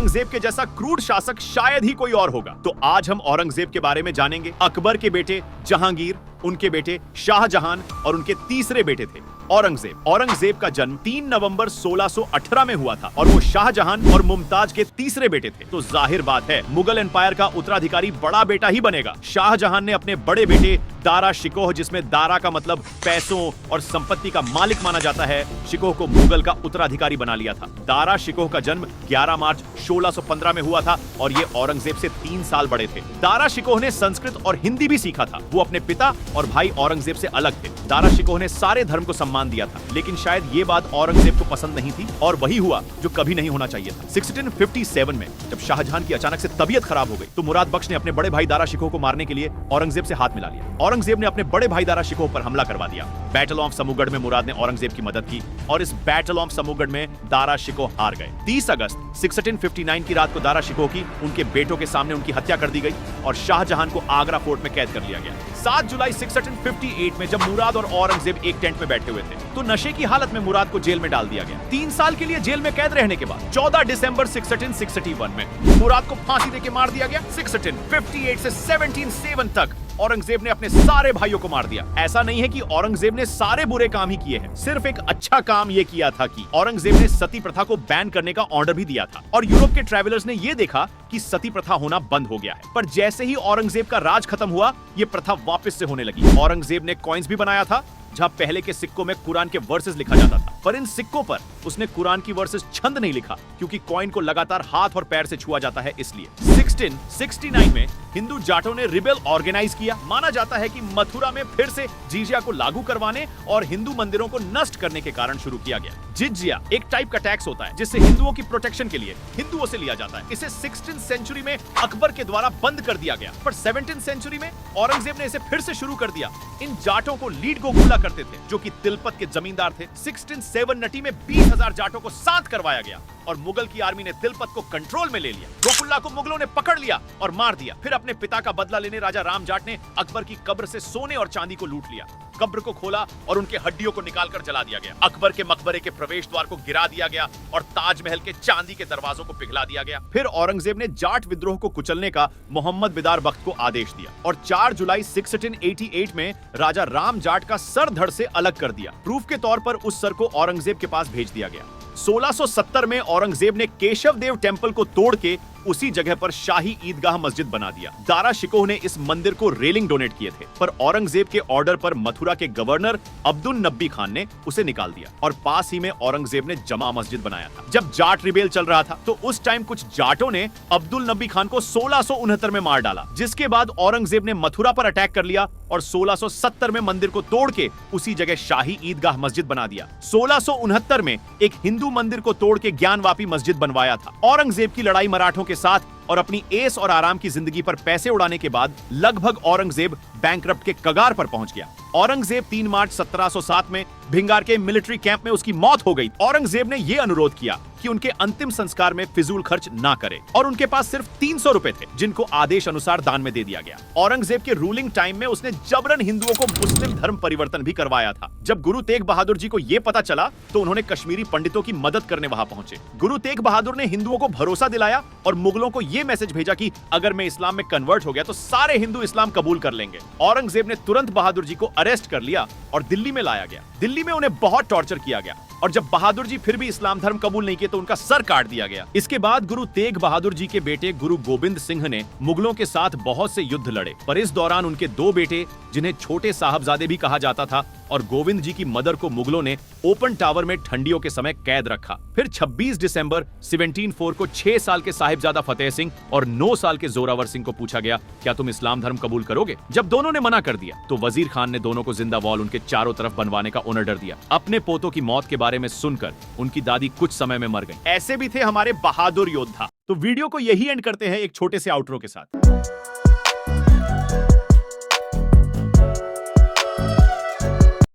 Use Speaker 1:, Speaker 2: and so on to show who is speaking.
Speaker 1: औरंगजेब के जैसा क्रूर शासक शायद ही कोई और होगा। तो आज हम औरंगजेब के बारे में जानेंगे। अकबर के बेटे जहांगीर, उनके बेटे शाहजहां और उनके तीसरे बेटे थे औरंगजेब। औरंगजेब का जन्म 3 नवंबर 1618 में हुआ था और वो शाहजहां और मुमताज के तीसरे बेटे थे। तो जाहिर बात है मुगल एम्पायर का उत्तराधिकारी बड़ा बेटा ही बनेगा। शाहजहां ने अपने बड़े बेटे दारा शिकोह, जिसमें दारा का मतलब पैसों और संपत्ति का मालिक माना जाता है, शिकोह को मुगल का उत्तराधिकारी बना लिया था। दारा शिकोह का जन्म 11 मार्च 1615 में हुआ था और ये औरंगजेब से 3 साल बड़े थे। दारा शिकोह ने संस्कृत और हिंदी भी सीखा था। वो अपने पिता और भाई औरंगजेब से अलग थे। दारा शिकोह ने सारे धर्म को सम्मान दिया था, लेकिन शायद ये बात औरंगजेब को पसंद नहीं थी और वही हुआ जो कभी नहीं होना चाहिए था। 1657 में जब शाहजहां की अचानक से तबीयत खराब हो गई तो मुराद बख्श ने अपने बड़े भाई दारा शिकोह को मारने के लिए औरंगजेब से हाथ मिला लिया। औरंगजेब ने अपने बड़े भाई दारा शिकोह पर हमला करवा दिया। बैटल ऑफ समूगढ़ में मुराद ने औरंगजेब की मदद की और इस बैटल ऑफ समूगढ़ में दारा शिकोह हार गए। 30 अगस्त 1659 की रात को दारा शिकोह की उनके बेटों के सामने उनकी हत्या कर दी गई और शाहजहां को आगरा फोर्ट में कैद कर लिया गया। 7 जुलाई 1658 में जब मुराद और औरंगजेब एक टेंट में बैठे हुए थे तो नशे की हालत में मुराद को जेल में डाल दिया गया। 3 साल के लिए जेल में कैद रहने के बाद 14 दिसंबर 1661 में मुराद को फांसी देके मार दिया गया। 1658 से 1707 तक औरंगजेब ने अपने सारे भाइयों को मार दिया। ऐसा नहीं है कि औरंगजेब ने सारे बुरे काम ही किए हैं, सिर्फ एक अच्छा काम ये किया था कि औरंगजेब ने सती प्रथा को बैन करने का ऑर्डर भी दिया था और यूरोप के ट्रैवलर्स ने ये देखा कि सती प्रथा होना बंद हो गया है। पर जैसे ही औरंगजेब का राज खत्म हुआ, ये प्रथा वापस से होने लगी। औरंगजेब ने कॉइन्स भी बनाया था जहां पहले के सिक्कों में कुरान के वर्सेस लिखा जाता था, पर इन सिक्कों पर उसने कुरान की वर्सेस छंद नहीं लिखा क्योंकि कॉइन को लगातार हाथ और पैर से छुआ जाता है इसलिए। 1669 में हिंदू जाटों ने रिबेल ऑर्गेनाइज किया। माना जाता है कि मथुरा में फिर से जिजिया को लागू करवाने और हिंदू मंदिरों को नष्ट करने के कारण शुरू किया गया। जिजिया एक टाइप का टैक्स होता है जिससे हिंदुओं की प्रोटेक्शन के लिए हिंदुओं से लिया जाता है। इसे 16th सेंचुरी में अकबर के द्वारा बंद कर दिया गया, पर 17th सेंचुरी में औरंगजेब ने इसे फिर से शुरू कर दिया। इन जाटों को लीड गोकुला करते थे जो कि तिलपत के जमींदार थे। 1670 में 20,000 जाटों को साथ करवाया गया और मुगल की आर्मी ने तिलपत को कंट्रोल में ले लिया। गोकुल्ला को मुगलों ने पकड़ लिया और मार दिया। फिर अपने पिता का बदला लेने राजा राम जाट ने अकबर की कब्र से सोने और चांदी को लूट लिया। कब्र को खोला और उनके हड्डियों को निकालकर जला दिया गया। अकबर के मकबरे के प्रवेश द्वार को गिरा दिया गया और ताजमहल के चांदी के दरवाजों को पिघला दिया गया। फिर औरंगजेब ने जाट विद्रोह को कुचलने का मोहम्मद बिदार बख्त को आदेश दिया और 4 जुलाई 1688 में राजा राम जाट का सर धड़ से अलग कर दिया। प्रूफ के तौर पर उस सर को औरंगजेब के पास भेज दिया गया। 1670 में औरंगजेब ने केशव देव टेम्पल को तोड़ के उसी जगह पर शाही ईदगाह मस्जिद बना दिया। दारा शिकोह ने इस मंदिर को रेलिंग डोनेट किए थे, पर औरंगजेब के ऑर्डर पर मथुरा के गवर्नर अब्दुल नब्बी खान ने उसे निकाल दिया और पास ही में औरंगजेब ने जमा मस्जिद बनाया था। जब जाट रिबेल चल रहा था तो उस टाइम कुछ जाटों ने अब्दुल नब्बी खान को 1669 में मार डाला, जिसके बाद औरंगजेब ने मथुरा पर अटैक कर लिया और 1670 में मंदिर को तोड़ के उसी जगह शाही ईदगाह मस्जिद बना दिया। 1669 में एक हिंदू मंदिर को तोड़ के ज्ञानवापी मस्जिद बनवाया था। औरंगजेब की लड़ाई मराठों के साथ और अपनी ऐश और आराम की जिंदगी पर पैसे उड़ाने के बाद लगभग औरंगजेब बैंकरप्ट के कगार पर पहुंच गया। औरंगजेब 3 मार्च 1707 में भिंगार के मिलिट्री कैंप में उसकी मौत हो गई। औरंगजेब ने यह अनुरोध किया कि उनके अंतिम संस्कार में फिजूल खर्च ना करे और उनके पास सिर्फ 300 रुपए थे जिनको आदेश अनुसार दान में दे दिया गया। औरंगजेब के रूलिंग टाइम में उसने जबरन हिंदुओं को मुस्लिम धर्म परिवर्तन भी करवाया था। जब गुरु तेग बहादुर जी को यह पता चला तो उन्होंने कश्मीरी पंडितों की मदद करने वहां पहुंचे। गुरु तेग बहादुर ने हिंदुओं को भरोसा दिलाया और मुगलों को यह मैसेज भेजा कि अगर मैं इस्लाम में कन्वर्ट हो गया तो सारे हिंदू इस्लाम कबूल कर लेंगे। औरंगजेब ने तुरंत बहादुर जी को अरेस्ट कर लिया और दिल्ली में लाया गया। दिल्ली में उन्हें बहुत टॉर्चर किया गया और जब बहादुर जी फिर भी इस्लाम धर्म कबूल नहीं किए तो उनका सर काट दिया गया। इसके बाद गुरु तेग बहादुर जी के बेटे गुरु गोविंद सिंह ने मुगलों के साथ बहुत से युद्ध लड़े, पर इस दौरान उनके 2 बेटे जिन्हें छोटे साहबजादे भी कहा जाता था और गोविंद जी की मदर को मुगलों ने ओपन टावर में ठंडियों के समय कैद रखा। फिर 26 दिसंबर 1704 को 6 साल के साहिबजादा फतेह सिंह और 9 साल के जोरावर सिंह को पूछा गया, क्या तुम इस्लाम धर्म कबूल करोगे? जब दोनों ने मना कर दिया तो वजीर खान ने दोनों को जिंदा वॉल उनके चारों तरफ बनवाने का ऑर्डर दिया। अपने पोतों की मौत के बारे में सुनकर उनकी दादी कुछ समय में मर गई। ऐसे भी थे हमारे बहादुर योद्धा। तो वीडियो को यही एंड करते हैं एक छोटे से आउटरो के साथ।